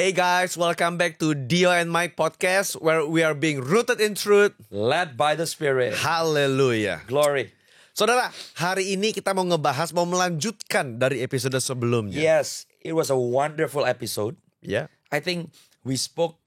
Hey guys, welcome back to Dio and Mike podcast where we are being rooted in truth, led by the Spirit. Hallelujah. Glory. Saudara, hari ini kita mau melanjutkan dari episode sebelumnya. Yes, it was a wonderful episode. Ya, I think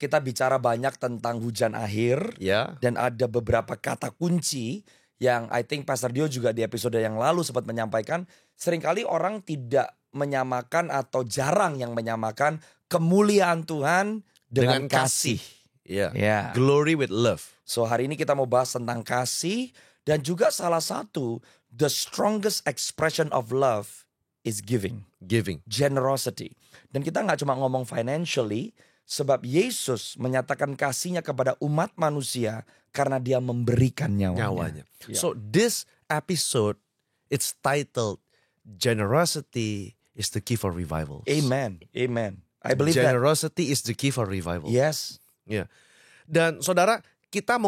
kita bicara banyak tentang hujan akhir. ya. Dan ada beberapa kata kunci yang I think Pastor Dio juga di episode yang lalu sempat menyampaikan. Seringkali orang tidak menyamakan atau jarang yang menyamakan kemuliaan Tuhan dengan kasih. Ya. Ya. Glory with love. So hari ini kita mau bahas tentang kasih. Dan juga salah satu, the strongest expression of love is giving. Giving. Generosity. Dan kita gak cuma ngomong financially, sebab Yesus menyatakan kasihnya kepada umat manusia karena dia memberikan nyawanya. Yeah. So this episode, it's titled, Generosity is the key for revivals. Amen. Amen. I believe Generosity is the key for revival. Yes. Ya. Dan saudara, kita mau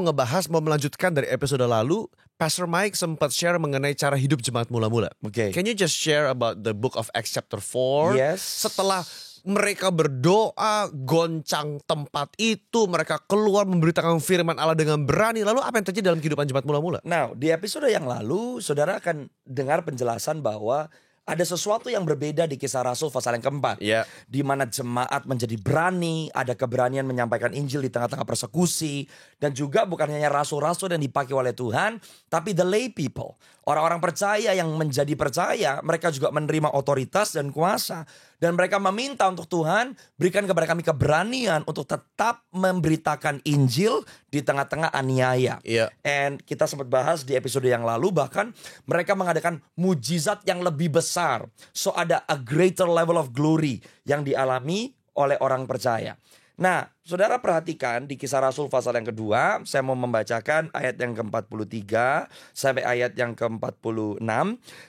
melanjutkan dari episode lalu. Pastor Mike sempat share mengenai cara hidup jemaat mula-mula. Okay. Can you just share about the book of Acts chapter 4? Yes. Setelah mereka berdoa, goncang tempat itu, mereka keluar memberitakan firman Allah dengan berani. Lalu apa yang terjadi dalam kehidupan jemaat mula-mula? Nah, di episode yang lalu, saudara akan dengar penjelasan bahwa ada sesuatu yang berbeda di Kisah Rasul pasal yang keempat. Yeah. Di mana jemaat menjadi berani, ada keberanian menyampaikan Injil di tengah-tengah persekusi. Dan juga bukan hanya rasul-rasul yang dipakai oleh Tuhan, tapi the lay people. Orang-orang percaya yang menjadi percaya, mereka juga menerima otoritas dan kuasa. Dan mereka meminta untuk Tuhan, berikan kepada kami keberanian untuk tetap memberitakan Injil di tengah-tengah aniaya. Yeah. And kita sempat bahas di episode yang lalu, bahkan mereka mengadakan mujizat yang lebih besar. So ada a greater level of glory yang dialami oleh orang percaya. Nah, saudara perhatikan di Kisah Rasul pasal yang kedua, saya mau membacakan ayat yang ke-43 sampai ayat yang ke-46.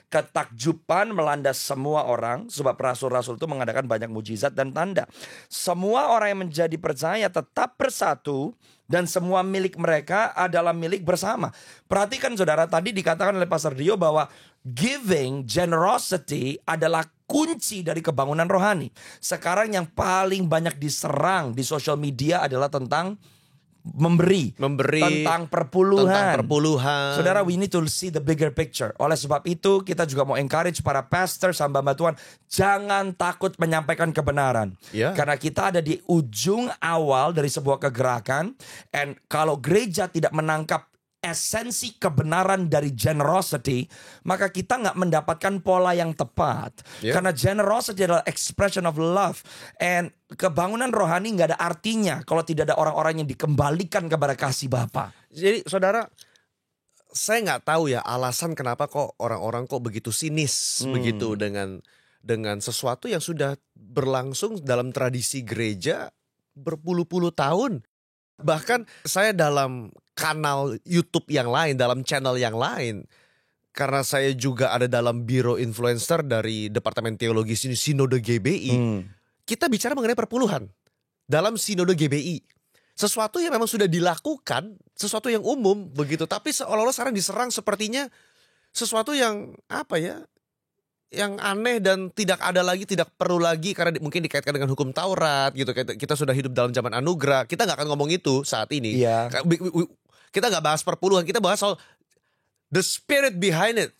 Ketakjuban melanda semua orang sebab rasul-rasul itu mengadakan banyak mujizat dan tanda. Semua orang yang menjadi percaya tetap bersatu dan semua milik mereka adalah milik bersama. Perhatikan saudara, tadi dikatakan oleh Pastor Dio bahwa giving, generosity adalah kunci dari kebangunan rohani. Sekarang yang paling banyak diserang di social media adalah tentang memberi, tentang perpuluhan. Saudara, we need to see the bigger picture. Oleh sebab itu, kita juga mau encourage para pastor, hamba Tuhan, jangan takut menyampaikan kebenaran. Yeah. Karena kita ada di ujung awal dari sebuah kegerakan. And kalau gereja tidak menangkap esensi kebenaran dari generosity, maka kita nggak mendapatkan pola yang tepat. Yeah. Karena generosity adalah expression of love. And kebangunan rohani nggak ada artinya kalau tidak ada orang-orang yang dikembalikan kepada kasih Bapa. Jadi saudara, saya nggak tahu ya alasan kenapa kok orang-orang kok begitu sinis begitu dengan sesuatu yang sudah berlangsung dalam tradisi gereja berpuluh-puluh tahun. Bahkan saya dalam kanal YouTube yang lain, dalam channel yang lain, karena saya juga ada dalam biro influencer dari Departemen Teologi Sinode GBI, kita bicara mengenai perpuluhan dalam Sinode GBI. Sesuatu yang memang sudah dilakukan, sesuatu yang umum begitu, tapi seolah-olah sekarang diserang sepertinya sesuatu yang apa ya, yang aneh dan tidak ada lagi, tidak perlu lagi karena mungkin dikaitkan dengan hukum Taurat gitu. Kita sudah hidup dalam zaman anugerah. Kita nggak akan ngomong itu saat ini. Iya. Kita nggak bahas perpuluhan. Kita bahas soal the spirit behind it,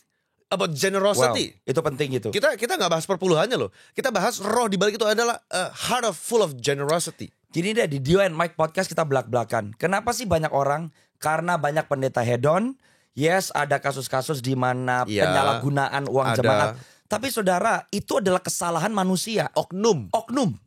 about generosity. Wow, itu penting gitu. Kita nggak bahas perpuluhannya loh. Kita bahas roh di balik itu adalah a heart full of generosity. Jadi deh di Dio and Mike podcast kita belak-belakan. Kenapa sih banyak orang? Karena banyak pendeta hedon. Yes, ada kasus-kasus di mana penyalahgunaan uang jemaat. Tapi saudara, itu adalah kesalahan manusia. Oknum.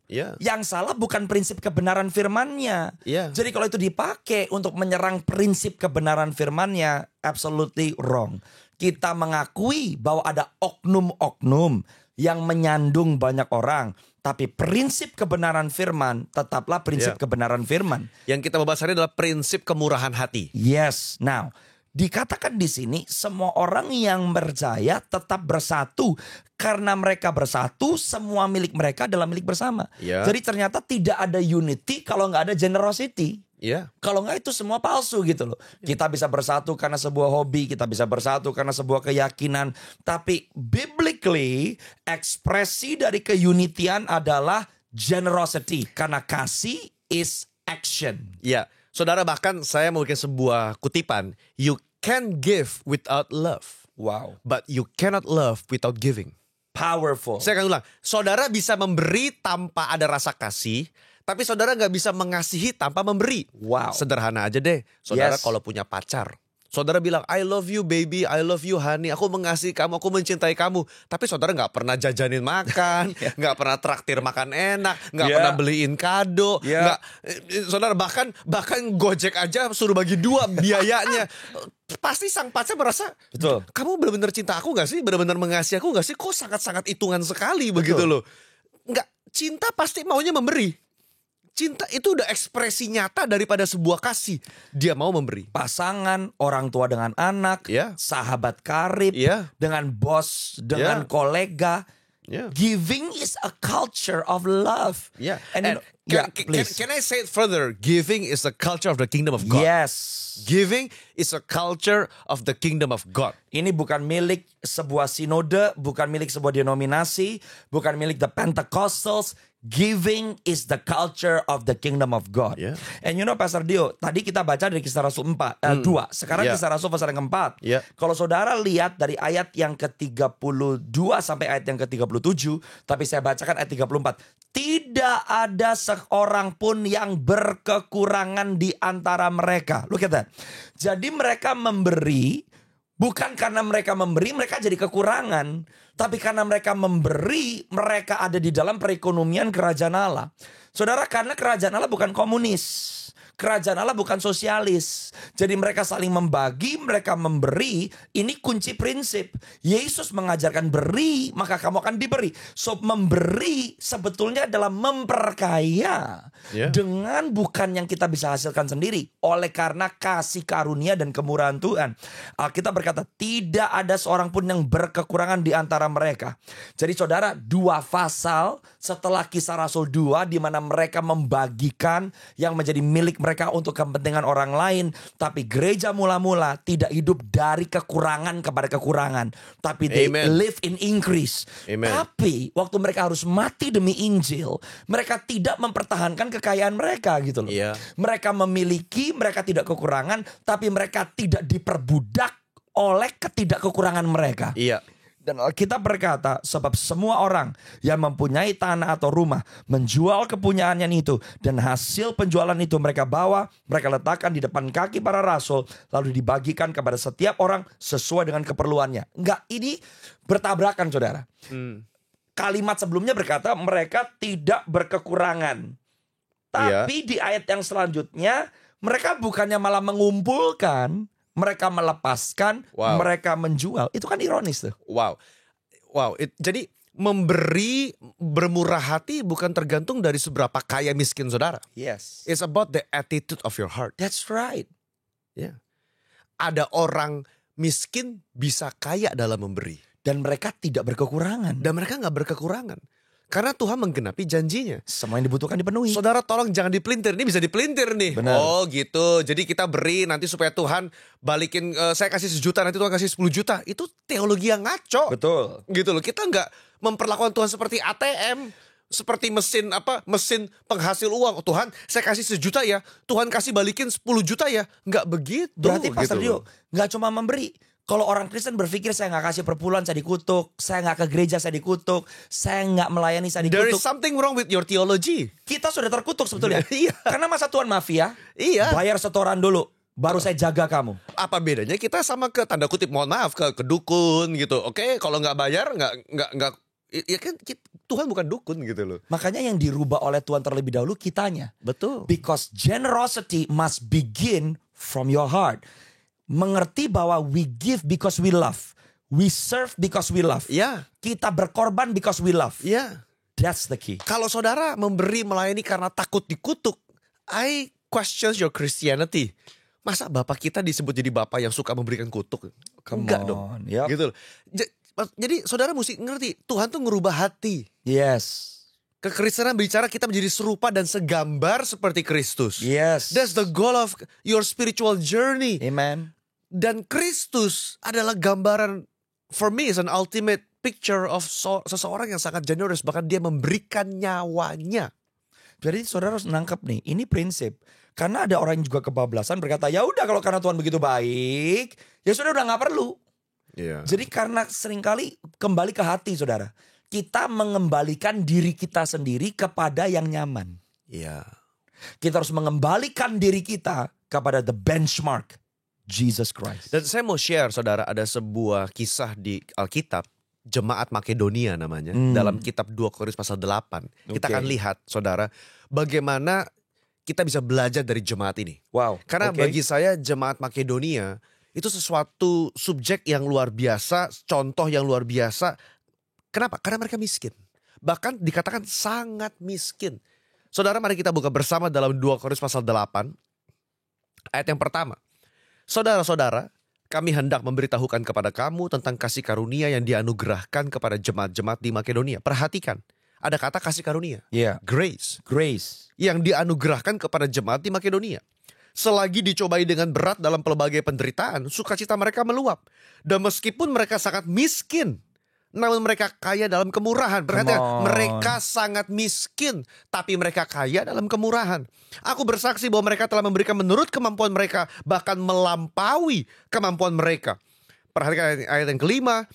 Yeah. Yang salah bukan prinsip kebenaran firman-Nya. Yeah. Jadi kalau itu dipakai untuk menyerang prinsip kebenaran firman-Nya, absolutely wrong. Kita mengakui bahwa ada oknum-oknum yang menyandung banyak orang. Tapi prinsip kebenaran firman tetaplah prinsip kebenaran firman. Yang kita bahas hari adalah prinsip kemurahan hati. Yes. Now, dikatakan di sini semua orang yang percaya tetap bersatu. Karena mereka bersatu, semua milik mereka adalah milik bersama. Yeah. Jadi ternyata tidak ada unity kalau nggak ada generosity. Yeah. Kalau nggak itu semua palsu gitu loh. Kita bisa bersatu karena sebuah hobi, kita bisa bersatu karena sebuah keyakinan. Tapi biblically, ekspresi dari keunitian adalah generosity. Karena kasih is action. Ya, saudara, bahkan saya mau bikin sebuah kutipan. You can give without love, Wow. but you cannot love without giving. Powerful. Saya akan ulang. Saudara bisa memberi tanpa ada rasa kasih, tapi saudara nggak bisa mengasihi tanpa memberi. Wow. Sederhana aja deh. Saudara Yes. kalau punya pacar, saudara bilang, I love you baby, I love you honey, aku mengasihi kamu, aku mencintai kamu. Tapi saudara nggak pernah jajanin makan, nggak pernah traktir makan enak, nggak Yeah. pernah beliin kado, Yeah. nggak. Saudara bahkan Gojek aja suruh bagi 2 biayanya. Pasti sang pacar merasa, Betul. kamu benar-benar cinta aku gak sih? Benar-benar mengasihi aku gak sih? Kok sangat-sangat hitungan sekali begitu loh. Nggak, cinta pasti maunya memberi. Cinta itu udah ekspresi nyata daripada sebuah kasih. Dia mau memberi. Pasangan, orang tua dengan anak, Iya. sahabat karib, Iya. dengan bos, dengan Iya. kolega. Yeah. Giving is a culture of love. Yeah. And, And please. can I say it further? Giving is the culture of the kingdom of God. Yes. Giving is a culture of the kingdom of God. Ini bukan milik sebuah sinode, bukan milik sebuah denominasi, bukan milik the Pentecostals. Giving is the culture of the kingdom of God. Yeah. And you know Pastor Dio, tadi kita baca dari Kisah Rasul 2. Sekarang Yeah. Kisah Rasul pasal yang keempat. Yeah. Kalau saudara lihat dari ayat yang ke-32 sampai ayat yang ke-37, tapi saya bacakan ayat 34. Tidak ada seorang pun yang berkekurangan di antara mereka. Look at that. Jadi mereka memberi. Bukan karena mereka memberi, mereka jadi kekurangan. Tapi karena mereka memberi, mereka ada di dalam perekonomian kerajaan Allah. Saudara, karena kerajaan Allah bukan komunis. Kerajaan Allah bukan sosialis. Jadi mereka saling membagi, mereka memberi. Ini kunci prinsip. Yesus mengajarkan beri, maka kamu akan diberi. So memberi sebetulnya adalah memperkaya. Yeah. Dengan bukan yang kita bisa hasilkan sendiri. Oleh karena kasih karunia dan kemurahan Tuhan. Alkitab berkata tidak ada seorang pun yang berkekurangan di antara mereka. Jadi saudara, 2 pasal setelah Kisah Rasul 2 di mana mereka membagikan yang menjadi milik mereka untuk kepentingan orang lain. Tapi gereja mula-mula tidak hidup dari kekurangan kepada kekurangan. Tapi they Amen. live in increase. Amen. Tapi waktu mereka harus mati demi Injil, mereka tidak mempertahankan kekayaan mereka gitu loh. Iya. Mereka memiliki, mereka tidak kekurangan, tapi mereka tidak diperbudak oleh ketidakkekurangan mereka. Iya. Dan Alkitab berkata, sebab semua orang yang mempunyai tanah atau rumah menjual kepunyaannya itu, dan hasil penjualan itu mereka bawa, mereka letakkan di depan kaki para rasul, lalu dibagikan kepada setiap orang sesuai dengan keperluannya. Enggak, ini bertabrakan saudara. Kalimat sebelumnya berkata mereka tidak berkekurangan. Tapi di ayat yang selanjutnya mereka bukannya malah mengumpulkan, mereka melepaskan, Wow. mereka menjual. Itu kan ironis tuh. Wow. Jadi memberi bermurah hati bukan tergantung dari seberapa kaya miskin saudara. Yes. It's about the attitude of your heart. That's right. Ya. Ada orang miskin bisa kaya dalam memberi. Dan mereka tidak berkekurangan. Dan mereka gak berkekurangan. Karena Tuhan menggenapi janjinya. Semua yang dibutuhkan dipenuhi. Saudara tolong jangan dipelintir. Ini bisa dipelintir nih. Benar. Oh gitu. Jadi kita beri nanti supaya Tuhan balikin. Saya kasih 1 juta nanti Tuhan kasih 10 juta. Itu teologi yang ngaco. Betul. Gitu loh. Kita nggak memperlakukan Tuhan seperti ATM. Seperti mesin penghasil uang. Oh, Tuhan saya kasih 1 juta ya. Tuhan kasih balikin 10 juta ya. Nggak begitu. Berarti Pastor gitu Dio nggak cuma memberi. Kalau orang Kristen berpikir saya nggak kasih perpuluhan saya dikutuk, saya nggak ke gereja saya dikutuk, saya nggak melayani saya There dikutuk. is something wrong with your theology. Kita sudah terkutuk sebetulnya. Iya. Karena masa Tuhan mafia, Iya. bayar setoran dulu, baru saya jaga kamu. Apa bedanya kita sama ke tanda kutip mohon maaf ke dukun gitu. Oke, kalau nggak bayar nggak ya kan Tuhan bukan dukun gitu loh. Makanya yang dirubah oleh Tuhan terlebih dahulu kitanya. Betul. Because generosity must begin from your heart. Mengerti bahwa we give because we love. We serve because we love. Ya, Kita berkorban because we love. ya. That's the key. Kalau saudara memberi melayani karena takut dikutuk, I question your Christianity. Masa bapak kita disebut jadi bapak yang suka memberikan kutuk? Enggak dong. Yep. Gitu loh. Jadi saudara mesti ngerti, Tuhan tuh ngerubah hati. Yes. Kekristenan bicara kita menjadi serupa dan segambar seperti Kristus. Yes. That's the goal of your spiritual journey. Amen. Dan Kristus adalah gambaran, for me is an ultimate picture of seseorang yang sangat generous, bahkan dia memberikan nyawanya. Jadi saudara harus nangkep nih, ini prinsip. Karena ada orang yang juga kebablasan berkata, ya udah kalau karena Tuhan begitu baik, ya sudah udah nggak perlu. Iya. Jadi karena seringkali kembali ke hati saudara, kita mengembalikan diri kita sendiri kepada yang nyaman. Iya. Kita harus mengembalikan diri kita kepada the benchmark, Jesus Christ. Dan saya mau share saudara, ada sebuah kisah di Alkitab, Jemaat Makedonia namanya, dalam kitab 2 Korintus pasal 8. Kita akan lihat saudara, bagaimana kita bisa belajar dari jemaat ini. Wow. Karena bagi saya Jemaat Makedonia itu sesuatu subjek yang luar biasa, contoh yang luar biasa. Kenapa? Karena mereka miskin. Bahkan dikatakan sangat miskin. Saudara, mari kita buka bersama dalam 2 Korintus pasal 8. Ayat yang pertama. Saudara-saudara, kami hendak memberitahukan kepada kamu tentang kasih karunia yang dianugerahkan kepada jemaat-jemaat di Makedonia. Perhatikan, ada kata kasih karunia. Yeah. Grace. Grace. Yang dianugerahkan kepada jemaat di Makedonia. Selagi dicobai dengan berat dalam pelbagai penderitaan, sukacita mereka meluap. Dan meskipun mereka sangat miskin, namun mereka kaya dalam kemurahan. Perhatikan, mereka sangat miskin, tapi mereka kaya dalam kemurahan. Aku bersaksi bahwa mereka telah memberikan menurut kemampuan mereka, bahkan melampaui kemampuan mereka. Perhatikan ayat yang kelima.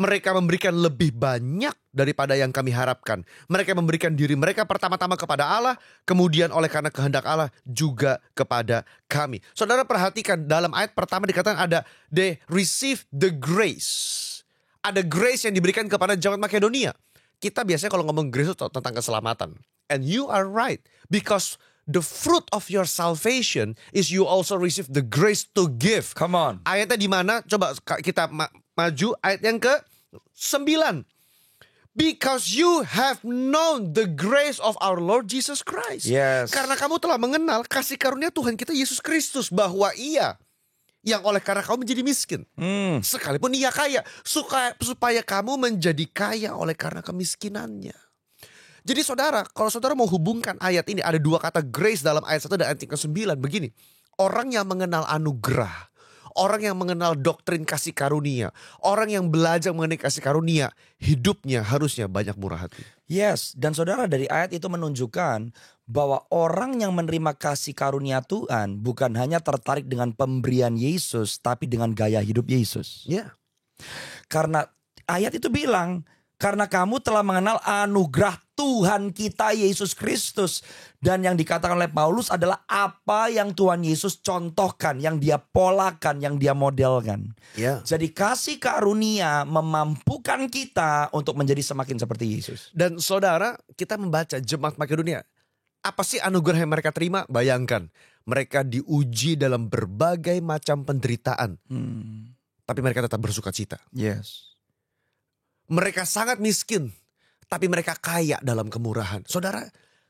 Mereka memberikan lebih banyak daripada yang kami harapkan. Mereka memberikan diri mereka pertama-tama kepada Allah, kemudian oleh karena kehendak Allah juga kepada kami. Saudara perhatikan, dalam ayat pertama dikatakan ada they receive the grace. Ada grace yang diberikan kepada jemaat Makedonia. Kita biasanya kalau ngomong grace itu tentang keselamatan. And you are right, because the fruit of your salvation is you also receive the grace to give. Come on. Ayatnya di mana? Coba kita maju ayat yang ke-9. Because you have known the grace of our Lord Jesus Christ. Yes. Karena kamu telah mengenal kasih karunia Tuhan kita Yesus Kristus, bahwa Ia yang oleh karena kamu menjadi miskin, sekalipun Ia kaya, supaya kamu menjadi kaya oleh karena kemiskinannya. Jadi saudara, kalau saudara mau hubungkan ayat ini, ada dua kata grace dalam ayat 1 dan ayat ke-9. Begini, orang yang mengenal anugerah, orang yang mengenal doktrin kasih karunia, orang yang belajar mengenai kasih karunia, hidupnya harusnya banyak murah hati. Yes, dan saudara, dari ayat itu menunjukkan bahwa orang yang menerima kasih karunia Tuhan bukan hanya tertarik dengan pemberian Yesus, tapi dengan gaya hidup Yesus. Ya. Karena ayat itu bilang, karena kamu telah mengenal anugerah Tuhan kita Yesus Kristus. Dan yang dikatakan oleh Paulus adalah apa yang Tuhan Yesus contohkan, yang dia polakan, yang dia modelkan. Ya. Jadi kasih karunia memampukan kita untuk menjadi semakin seperti Yesus. Dan saudara, kita membaca jemaat Makedonia. Apa sih anugerah yang mereka terima? Bayangkan, mereka diuji dalam berbagai macam penderitaan. Tapi mereka tetap bersuka cita. Yes. Mereka sangat miskin, tapi mereka kaya dalam kemurahan. Saudara,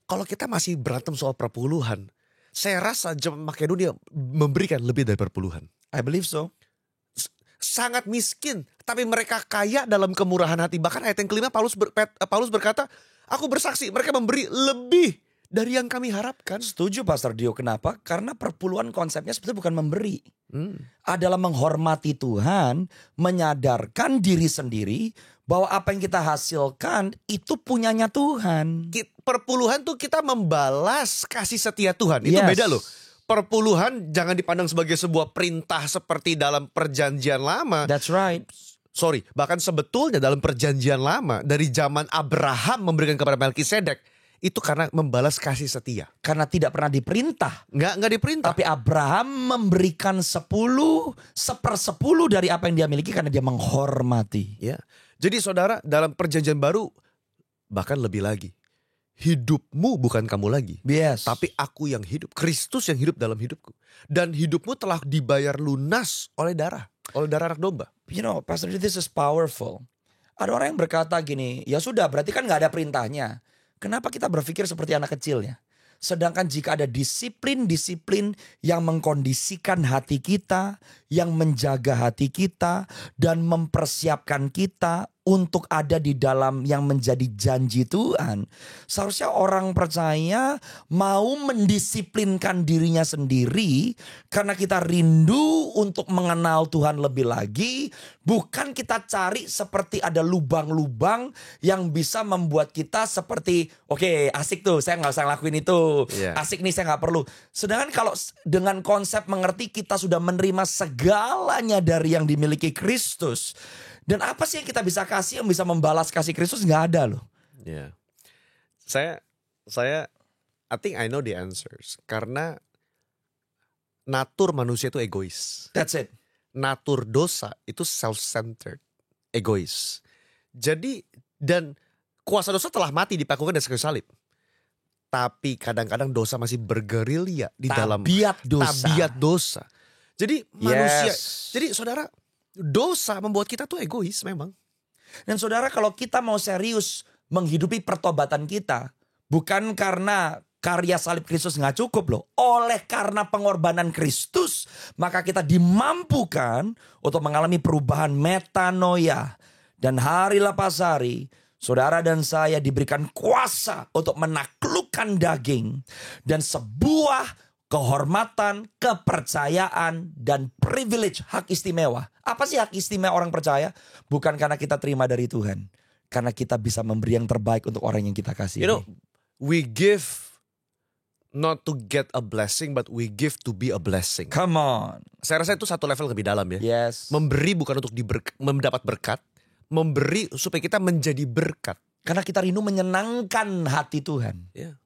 kalau kita masih berantem soal perpuluhan, saya rasa jemaat Makedonia memberikan lebih dari perpuluhan. I believe so. Sangat miskin, tapi mereka kaya dalam kemurahan hati. Bahkan ayat yang kelima Paulus berkata, aku bersaksi mereka memberi lebih dari yang kami harapkan. Setuju Pastor Dio, kenapa? Karena perpuluhan konsepnya sebetulnya bukan memberi. Adalah menghormati Tuhan, menyadarkan diri sendiri bahwa apa yang kita hasilkan itu punyanya Tuhan. Perpuluhan tuh kita membalas kasih setia Tuhan. Itu Yes. beda loh. Perpuluhan jangan dipandang sebagai sebuah perintah seperti dalam perjanjian lama. That's right. Bahkan sebetulnya dalam perjanjian lama, dari zaman Abraham memberikan kepada Melkisedek, itu karena membalas kasih setia. Karena tidak pernah diperintah. Nggak diperintah. Tapi Abraham memberikan 10/10 dari apa yang dia miliki karena dia menghormati. Ya. Jadi saudara, dalam perjanjian baru bahkan lebih lagi. Hidupmu bukan kamu lagi. Yes. Tapi aku yang hidup. Kristus yang hidup dalam hidupku. Dan hidupmu telah dibayar lunas oleh darah anak domba. You know, Pastor, this is powerful. Ada orang yang berkata gini, ya sudah berarti kan gak ada perintahnya. Kenapa kita berpikir seperti anak kecilnya? Sedangkan jika ada disiplin-disiplin yang mengkondisikan hati kita, yang menjaga hati kita, dan mempersiapkan kita untuk ada di dalam yang menjadi janji Tuhan, seharusnya orang percaya mau mendisiplinkan dirinya sendiri karena kita rindu untuk mengenal Tuhan lebih lagi. Bukan kita cari seperti ada lubang-lubang yang bisa membuat kita seperti oke, asik tuh, saya nggak usah ngelakuin itu. Iya. Asik nih, saya nggak perlu. Sedangkan kalau dengan konsep mengerti kita sudah menerima segalanya dari yang dimiliki Kristus. Dan apa sih yang kita bisa kasih yang bisa membalas kasih Kristus? Nggak ada loh. Ya. Saya I think I know the answers. Karena natur manusia itu egois. That's it. Natur dosa itu self-centered, egois. Jadi dan kuasa dosa telah mati dipakukan di kayu salib. Tapi kadang-kadang dosa masih bergerilya di dalam Tabiat dosa. tabiat dosa. Jadi manusia, Yes. jadi saudara, dosa membuat kita tuh egois memang. Dan saudara, kalau kita mau serius menghidupi pertobatan kita, bukan karena karya salib Kristus nggak cukup loh. Oleh karena pengorbanan Kristus, maka kita dimampukan untuk mengalami perubahan metanoia. Dan hari lepas hari, saudara dan saya diberikan kuasa untuk menaklukkan daging. Dan sebuah kehormatan, kepercayaan, dan privilege, hak istimewa. Apa sih hak istimewa orang percaya? Bukan karena kita terima dari Tuhan. Karena kita bisa memberi yang terbaik untuk orang yang kita kasih. You know, we give not to get a blessing, but we give to be a blessing. Come on. Saya rasa itu satu level lebih dalam ya. Yes. Memberi bukan untuk mendapat berkat, memberi supaya kita menjadi berkat. Karena kita rindu menyenangkan hati Tuhan. Yeah.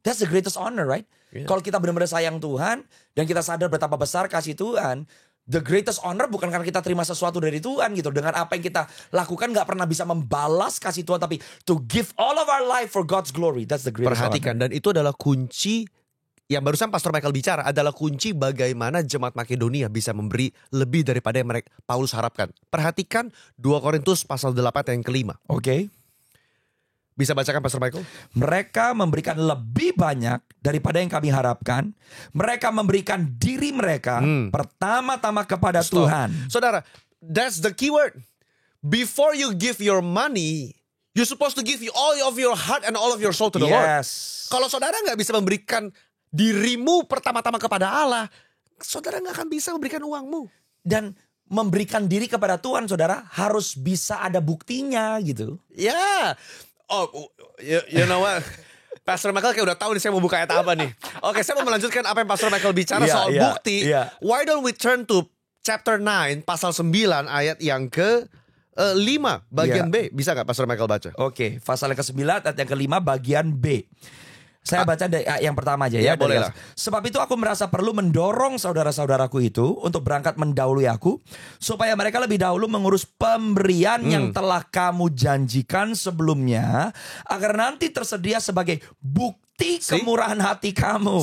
That's the greatest honor, right? Yeah. Kalau kita benar-benar sayang Tuhan dan kita sadar betapa besar kasih Tuhan, the greatest honor bukan karena kita terima sesuatu dari Tuhan gitu. Dengan apa yang kita lakukan gak pernah bisa membalas kasih Tuhan, tapi to give all of our life for God's glory. That's the greatest Perhatikan, honor. dan itu adalah kunci yang barusan Pastor Michael bicara, adalah kunci bagaimana jemaat Makedonia bisa memberi lebih daripada yang Paulus harapkan. Perhatikan 2 Korintus pasal 8 yang kelima. Oke. Bisa bacakan Pastor Michael? Mereka memberikan lebih banyak daripada yang kami harapkan. Mereka memberikan diri mereka pertama-tama kepada Stop. Tuhan. Saudara, that's the keyword. Before you give your money, you're supposed to give all of your heart and all of your soul to the Lord. Yes. Kalau saudara gak bisa memberikan dirimu pertama-tama kepada Allah, saudara gak akan bisa memberikan uangmu. Dan memberikan diri kepada Tuhan, saudara, harus bisa ada buktinya gitu. Ya. Oh, you know what? Pastor Michael kayak udah tahu nih saya mau buka ayat apa nih. Oke, saya mau melanjutkan apa yang Pastor Michael bicara soal bukti. Why don't we turn to chapter 9 pasal 9 ayat yang ke 5 bagian B. Bisa gak Pastor Michael baca? Oke, pasal yang ke-9 ayat yang ke-5 bagian B. Saya baca dari yang pertama aja ya. Boleh lah. Sebab itu aku merasa perlu mendorong saudara-saudaraku itu untuk berangkat mendahului aku, supaya mereka lebih dahulu mengurus pemberian yang telah kamu janjikan sebelumnya, agar nanti tersedia sebagai bukti kemurahan hati kamu.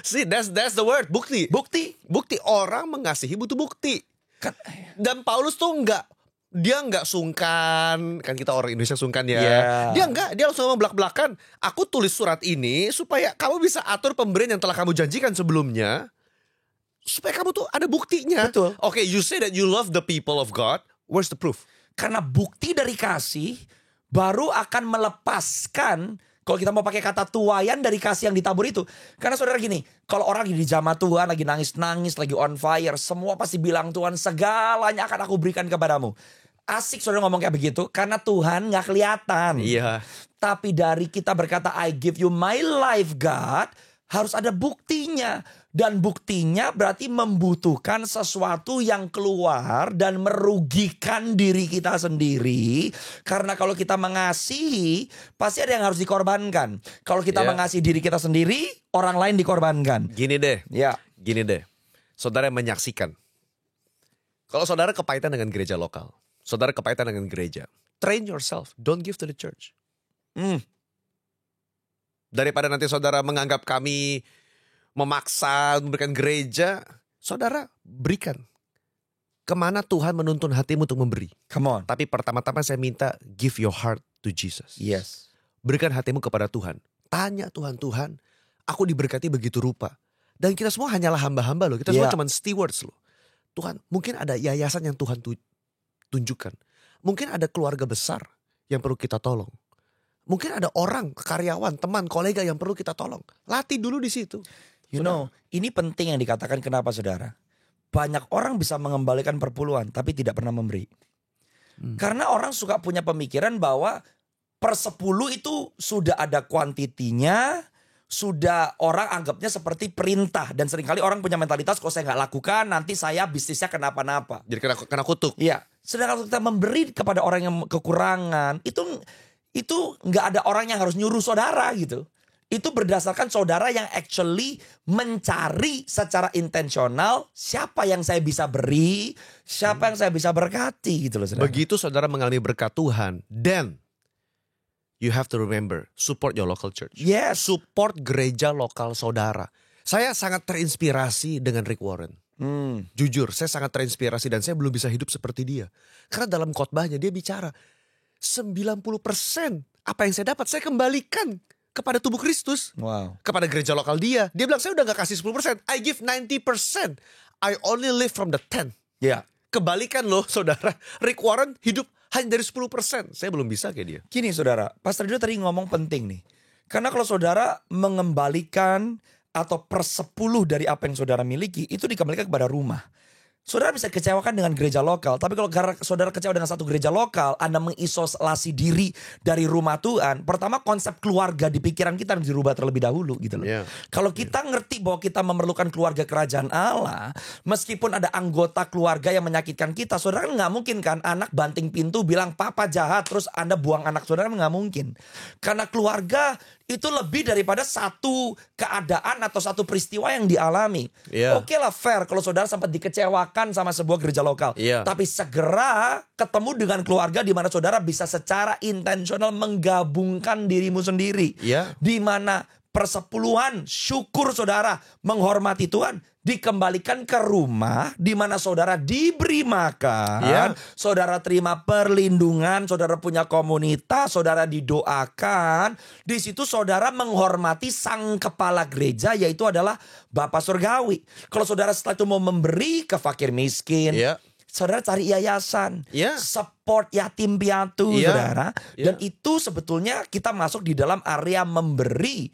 See, that's the word, bukti. Bukti. Orang mengasihi butuh bukti. Dan Paulus tuh dia nggak sungkan, kan kita orang Indonesia sungkan ya. Yeah. Dia langsung belak-belakan. Aku tulis surat ini supaya kamu bisa atur pemberian yang telah kamu janjikan sebelumnya, supaya kamu tuh ada buktinya. Betul. Okay, you say that you love the people of God. Where's the proof? Karena bukti dari kasih baru akan melepaskan. Kalau kita mau pakai kata tuayan dari kasih yang ditabur itu. Karena saudara gini, kalau orang di jamaah Tuhan lagi nangis-nangis, lagi on fire, semua pasti bilang Tuhan segalanya akan aku berikan kepadamu. Asik saudara ngomong kayak begitu karena Tuhan gak kelihatan. Iya. Tapi dari kita berkata I give you my life God, harus ada buktinya. Dan buktinya berarti membutuhkan sesuatu yang keluar dan merugikan diri kita sendiri. Karena kalau kita mengasihi, pasti ada yang harus dikorbankan. Kalau kita mengasihi diri kita sendiri, orang lain dikorbankan. Gini deh. Ya. Gini deh. Saudara yang menyaksikan. Kalau saudara kepahitan dengan gereja lokal, saudara kepahitan dengan gereja, train yourself. Don't give to the church. Daripada nanti saudara menganggap kami memaksa memberikan gereja, saudara berikan. Kemana Tuhan menuntun hatimu untuk memberi. Come on. Tapi pertama-tama saya minta give your heart to Jesus. Yes. Berikan hatimu kepada Tuhan. Tanya Tuhan, aku diberkati begitu rupa. Dan kita semua hanyalah hamba-hamba loh. Kita semua cuma stewards loh. Tuhan, mungkin ada yayasan yang Tuhan tunjukkan. Mungkin ada keluarga besar yang perlu kita tolong. Mungkin ada orang, karyawan, teman, kolega yang perlu kita tolong. Latih dulu di situ. You know, ini penting yang dikatakan kenapa saudara. Banyak orang bisa mengembalikan perpuluhan tapi tidak pernah memberi. Karena orang suka punya pemikiran bahwa per 10 itu sudah ada kuantitinya, sudah orang anggapnya seperti perintah. Dan seringkali orang punya mentalitas, kalau saya nggak lakukan nanti saya bisnisnya kenapa-napa. Jadi kena kutuk. Iya, sedangkan kalau kita memberi kepada orang yang kekurangan, itu nggak ada orang yang harus nyuruh saudara gitu. Itu berdasarkan saudara yang actually mencari secara intensional siapa yang saya bisa beri, siapa yang saya bisa berkati gitu loh saudara. Begitu saudara mengalami berkat Tuhan, then you have to remember, support your local church. Yes. Support gereja lokal saudara. Saya sangat terinspirasi dengan Rick Warren. Jujur, saya sangat terinspirasi dan saya belum bisa hidup seperti dia. Karena dalam khotbahnya dia bicara, 90% apa yang saya dapat, saya kembalikan kepada tubuh Kristus. Wow. Kepada gereja lokal dia. Dia bilang, saya udah gak kasih 10%, I give 90%. I only live from the 10. Ya. Kebalikan loh saudara. Rick Warren hidup hanya dari 10%. Saya belum bisa kayak dia. Gini saudara, Pastor Dio tadi ngomong penting nih. Karena kalau saudara mengembalikan atau per 10 dari apa yang saudara miliki, itu dikembalikan kepada rumah. Saudara bisa kecewakan dengan gereja lokal. Tapi kalau saudara kecewa dengan satu gereja lokal, Anda mengisolasi diri dari rumah Tuhan. Pertama, konsep keluarga di pikiran kita harus dirubah terlebih dahulu gitu loh. Yeah. Kalau kita ngerti bahwa kita memerlukan keluarga kerajaan Allah, meskipun ada anggota keluarga yang menyakitkan kita, saudara kan nggak mungkin kan anak banting pintu bilang papa jahat terus Anda buang anak saudara, nggak mungkin. Karena keluarga itu lebih daripada satu keadaan atau satu peristiwa yang dialami. Yeah. Oke lah, fair kalau saudara sempat dikecewakan sama sebuah gereja lokal. Yeah. Tapi segera ketemu dengan keluarga di mana saudara bisa secara intensional menggabungkan dirimu sendiri. Yeah. Di mana persepuluhan syukur saudara menghormati Tuhan dikembalikan ke rumah di mana saudara diberi makan, Yeah. saudara terima perlindungan, saudara punya komunitas, saudara didoakan. Di situ saudara menghormati sang kepala gereja yaitu adalah Bapak Surgawi. Kalau saudara setelah itu mau memberi ke fakir miskin, Yeah. saudara cari yayasan, Yeah. support yatim piatu, Yeah. saudara. Yeah. Dan itu sebetulnya kita masuk di dalam area memberi.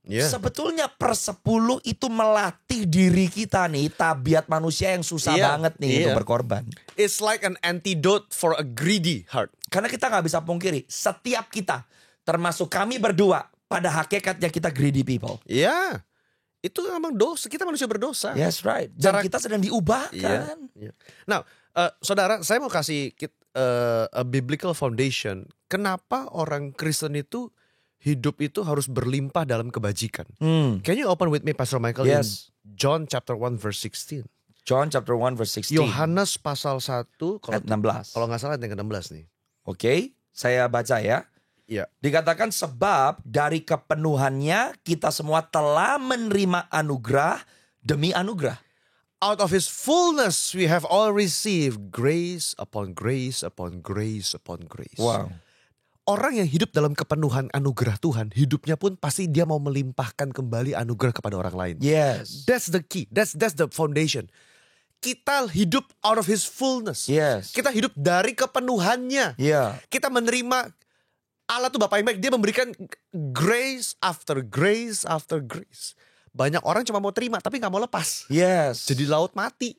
Yeah. Sebetulnya per 10 itu melatih diri kita nih, tabiat manusia yang susah Yeah. banget nih untuk berkorban. It's like an antidote for a greedy heart. Karena kita nggak bisa pungkiri, setiap kita, termasuk kami berdua, pada hakikatnya kita greedy people. Ya, itu memang dosa. Kita manusia berdosa. Yes, right. Dan kita sedang diubahkan. Iya. Nah, saudara, saya mau kasih a biblical foundation. Kenapa orang Kristen itu hidup itu harus berlimpah dalam kebajikan? Can you open with me, Pastor Michael, Yes. in John chapter 1 verse 16? John chapter 1 verse 16. Yohanes pasal 1 ayat 16. kalau nggak salah ayat yang ke-16 nih. Oke, saya baca ya. Iya. Dikatakan sebab dari kepenuhannya kita semua telah menerima anugerah demi anugerah. Out of his fullness we have all received grace upon grace upon grace upon grace. Wow. Orang yang hidup dalam kepenuhan anugerah Tuhan, hidupnya pun pasti dia mau melimpahkan kembali anugerah kepada orang lain. Yes. That's the key. That's the foundation. Kita hidup out of his fullness. Yes. Kita hidup dari kepenuhannya. Yeah. Kita menerima Allah tuh Bapak yang baik. Dia memberikan grace after grace after grace. Banyak orang cuma mau terima tapi gak mau lepas. Yes. Jadi laut mati.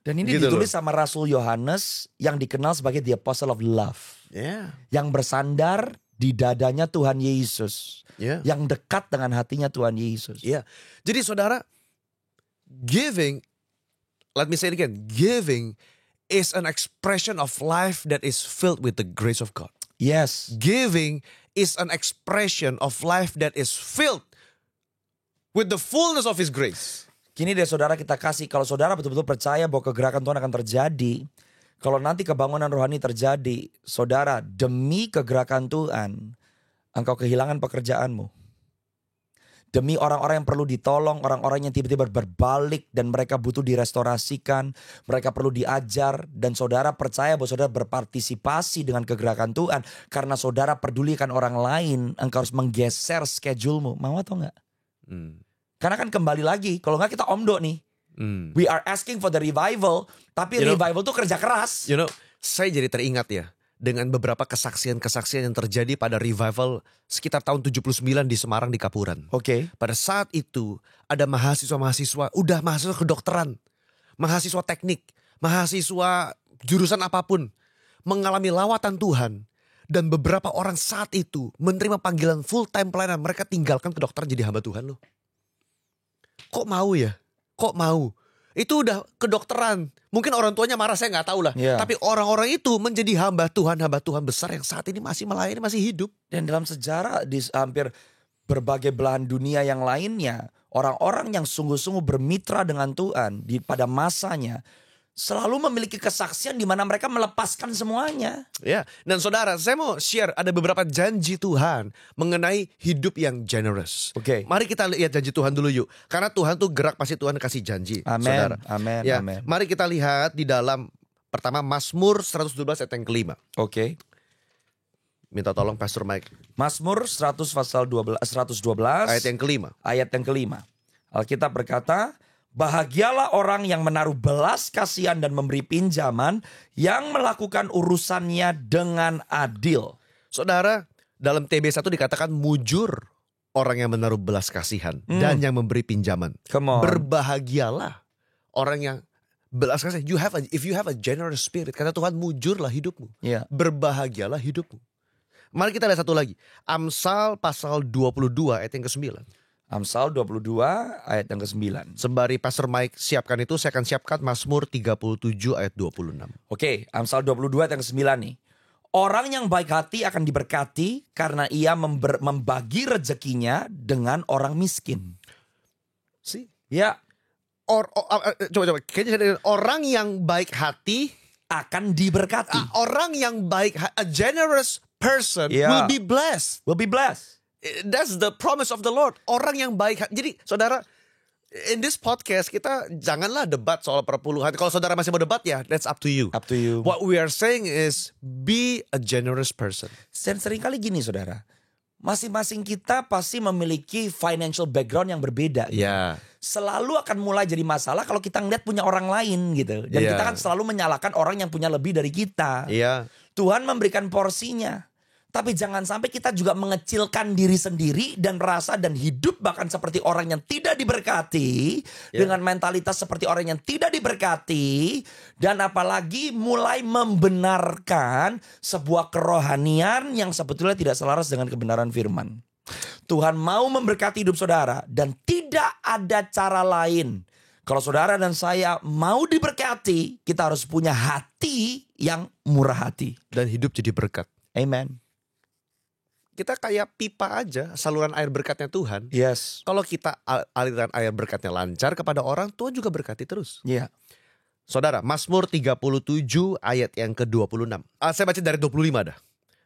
Dan ini Gitu ditulis loh. sama Rasul Yohanes yang dikenal sebagai the Apostle of Love. Yeah. Yang bersandar di dadanya Tuhan Yesus. Yeah. Yang dekat dengan hatinya Tuhan Yesus. Yeah. Jadi saudara, giving, let me say it again, giving is an expression of life that is filled with the grace of God. Yes. Giving is an expression of life that is filled with the fullness of his grace. Kini deh saudara kita kasih, kalau saudara betul-betul percaya bahwa kegerakan Tuhan akan terjadi, kalau nanti kebangunan rohani terjadi, saudara demi kegerakan Tuhan, engkau kehilangan pekerjaanmu. Demi orang-orang yang perlu ditolong, orang-orang yang tiba-tiba berbalik dan mereka butuh direstorasikan, mereka perlu diajar, dan saudara percaya bahwa saudara berpartisipasi dengan kegerakan Tuhan, karena saudara pedulikan orang lain, engkau harus menggeser schedule-mu. Mau atau enggak? Karena kan kembali lagi, kalau enggak kita omdo nih. We are asking for the revival, tapi You know- revival tuh kerja keras. You know, Saya jadi teringat ya dengan beberapa kesaksian-kesaksian yang terjadi pada revival sekitar tahun 79 di Semarang di Kapuran. Oke. Pada saat itu ada mahasiswa-mahasiswa, udah mahasiswa kedokteran, mahasiswa teknik, mahasiswa jurusan apapun mengalami lawatan Tuhan. Dan beberapa orang saat itu menerima panggilan full time pelayanan. Mereka tinggalkan kedokteran jadi hamba Tuhan loh. Kok mau ya? Kok mau? Itu udah kedokteran. Mungkin orang tuanya marah, saya gak tahu lah. Yeah. Tapi orang-orang itu menjadi hamba Tuhan besar yang saat ini masih melayani, masih hidup. Dan dalam sejarah di hampir berbagai belahan dunia yang lainnya, orang-orang yang sungguh-sungguh bermitra dengan Tuhan pada masanya selalu memiliki kesaksian di mana mereka melepaskan semuanya. Ya, dan saudara, saya mau share ada beberapa janji Tuhan mengenai hidup yang generous. Oke. Mari kita lihat janji Tuhan dulu yuk. Karena Tuhan tuh gerak pasti Tuhan kasih janji, Amin, saudara. amin, Ya, amin. mari kita lihat di dalam pertama Mazmur 112 ayat yang kelima. Oke. Minta tolong Pastor Mike. Mazmur 100 pasal 112 Ayat yang kelima. ayat yang kelima. Alkitab berkata, bahagialah orang yang menaruh belas kasihan dan memberi pinjaman, yang melakukan urusannya dengan adil. Saudara, dalam TB1 dikatakan mujur orang yang menaruh belas kasihan dan yang memberi pinjaman. Come on. Berbahagialah orang yang belas kasihan. If you have a generous spirit, kata Tuhan, mujurlah hidupmu. Ya. Berbahagialah hidupmu. Mari kita lihat satu lagi. Amsal pasal 22 ayat yang ke-9. Amsal 22 ayat yang ke-9. Sembari Pastor Mike siapkan itu, saya akan siapkan Mazmur 37 ayat 26. Oke, Amsal 22 ayat yang ke-9 nih. Orang yang baik hati akan diberkati karena ia membagi rezekinya dengan orang miskin. See? Ya, Coba. Kayaknya orang yang baik hati, akan diberkati. orang yang baik, a generous person will be blessed. Will be blessed. That's the promise of the Lord. Orang yang baik. Jadi saudara, in this podcast kita janganlah debat soal perpuluhan. Kalau saudara masih mau debat ya, that's up to you. Up to you. What we are saying is be a generous person. Dan seringkali gini saudara, masing-masing kita pasti memiliki financial background yang berbeda. Ya. Selalu akan mulai jadi masalah kalau kita ngeliat punya orang lain gitu. Dan kita kan selalu menyalahkan orang yang punya lebih dari kita. Iya. Tuhan memberikan porsinya. Tapi jangan sampai kita juga mengecilkan diri sendiri dan merasa dan hidup bahkan seperti orang yang tidak diberkati. Dengan mentalitas seperti orang yang tidak diberkati. Dan apalagi mulai membenarkan sebuah kerohanian yang sebetulnya tidak selaras dengan kebenaran firman. Tuhan mau memberkati hidup saudara dan tidak ada cara lain. Kalau saudara dan saya mau diberkati, kita harus punya hati yang murah hati. Dan hidup jadi berkat. Amen. Kita kayak pipa aja, saluran air berkatnya Tuhan. Yes. Kalau kita aliran air berkatnya lancar kepada orang, Tuhan juga berkati terus. Iya. Yeah. Saudara, Mazmur 37 ayat yang ke-26. Saya baca dari 25 dah.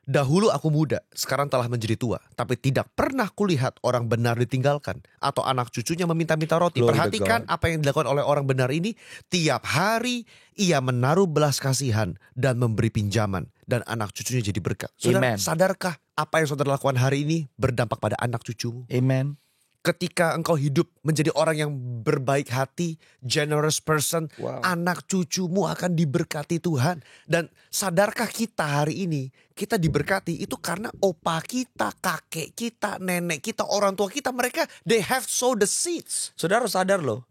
Dahulu aku muda, sekarang telah menjadi tua. Tapi tidak pernah kulihat orang benar ditinggalkan. Atau anak cucunya meminta-minta roti. Glory to Perhatikan God. apa yang dilakukan oleh orang benar ini. Tiap hari ia menaruh belas kasihan dan memberi pinjaman. Dan anak cucunya jadi berkat. Saudara, Amen. sadarkah apa yang saudara lakukan hari ini berdampak pada anak cucumu? Amen. Ketika engkau hidup menjadi orang yang berbaik hati, generous person, Wow. anak cucumu akan diberkati Tuhan. Dan sadarkah kita hari ini, kita diberkati itu karena opa kita, kakek kita, nenek kita, orang tua kita, mereka they have sowed the seeds. Saudara sadar loh,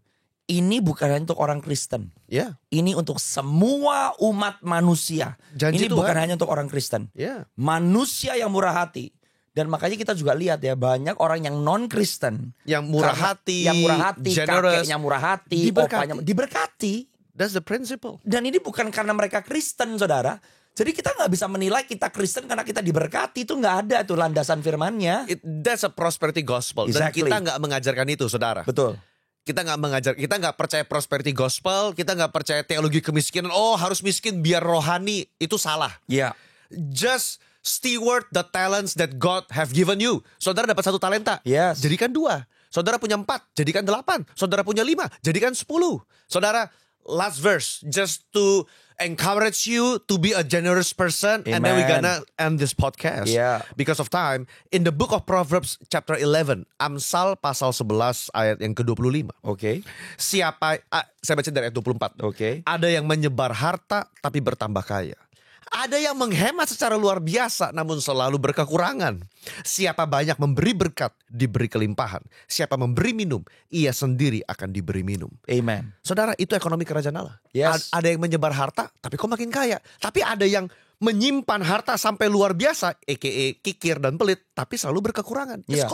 ini bukan hanya untuk orang Kristen. Ya, Ini untuk semua umat manusia. Janji Ini bukan Tuhan. hanya untuk orang Kristen. ya. Manusia yang murah hati. Dan makanya kita juga lihat ya, banyak orang yang non-Kristen. Yang murah Karena hati, yang murah hati, generous, kakeknya murah hati, diberkati. opanya diberkati. That's the principle. Dan ini bukan karena mereka Kristen, saudara. Jadi kita nggak bisa menilai kita Kristen karena kita diberkati. Itu nggak ada tuh landasan firmannya. That's a prosperity gospel. Exactly. Dan kita nggak mengajarkan itu, saudara. Betul. Kita nggak percaya prosperity gospel, kita nggak percaya teologi kemiskinan. Oh, harus miskin biar rohani, itu salah. Iya. Just steward the talents that God have given you. Saudara dapat 1 talenta, Yes. jadikan 2. Saudara punya 4, jadikan 8. Saudara punya 5, jadikan 10. Saudara, last verse, just to encourage you to be a generous person. And then we're gonna end this podcast. Yeah. Because of time. In the book of Proverbs chapter 11, Amsal pasal 11 ayat yang ke-25. Oke. Saya baca dari ayat 24. Oke. Ada yang menyebar harta tapi bertambah kaya. Ada yang menghemat secara luar biasa namun selalu berkekurangan. Siapa banyak memberi berkat, diberi kelimpahan. Siapa memberi minum, ia sendiri akan diberi minum. Amen. Saudara, itu ekonomi kerajaan Allah. Yes. Ada yang menyebar harta, tapi kok makin kaya. Tapi ada yang menyimpan harta sampai luar biasa, a.k.a. kikir dan pelit, tapi selalu berkekurangan. Yeah.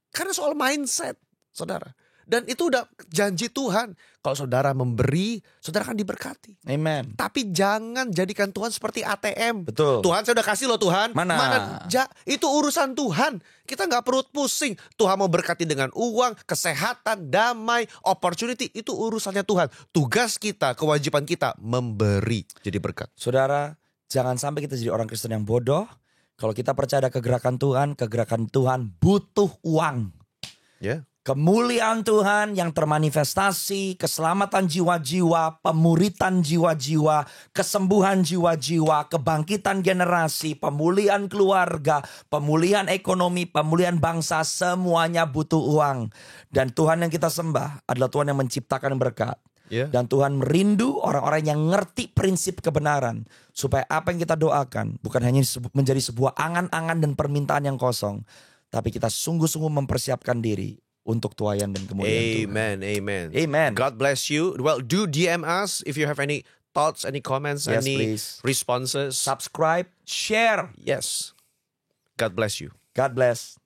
Karena soal mindset, saudara. Dan itu udah janji Tuhan. Kalau saudara memberi, saudara akan diberkati. Amen. Tapi jangan jadikan Tuhan seperti ATM. Betul. Tuhan, saya udah kasih loh Tuhan. Mana? Itu urusan Tuhan. Kita gak perlu pusing. Tuhan mau berkati dengan uang, kesehatan, damai, opportunity. Itu urusannya Tuhan. Tugas kita, kewajiban kita memberi jadi berkat. Saudara, jangan sampai kita jadi orang Kristen yang bodoh. Kalau kita percaya ada kegerakan Tuhan butuh uang. Ya. Kemuliaan Tuhan yang termanifestasi, keselamatan jiwa-jiwa, pemuritan jiwa-jiwa, kesembuhan jiwa-jiwa, kebangkitan generasi, pemulihan keluarga, pemulihan ekonomi, pemulihan bangsa, semuanya butuh uang. Dan Tuhan yang kita sembah adalah Tuhan yang menciptakan berkat. Yeah. Dan Tuhan merindu orang-orang yang ngerti prinsip kebenaran. Supaya apa yang kita doakan bukan hanya menjadi sebuah angan-angan dan permintaan yang kosong. Tapi kita sungguh-sungguh mempersiapkan diri untuk tuayan dan kemuliaan Tuhan. Amen. God bless you. Well, do DM us if you have any thoughts, any comments, Yes, any please. responses. Subscribe, share. Yes. God bless you. God bless.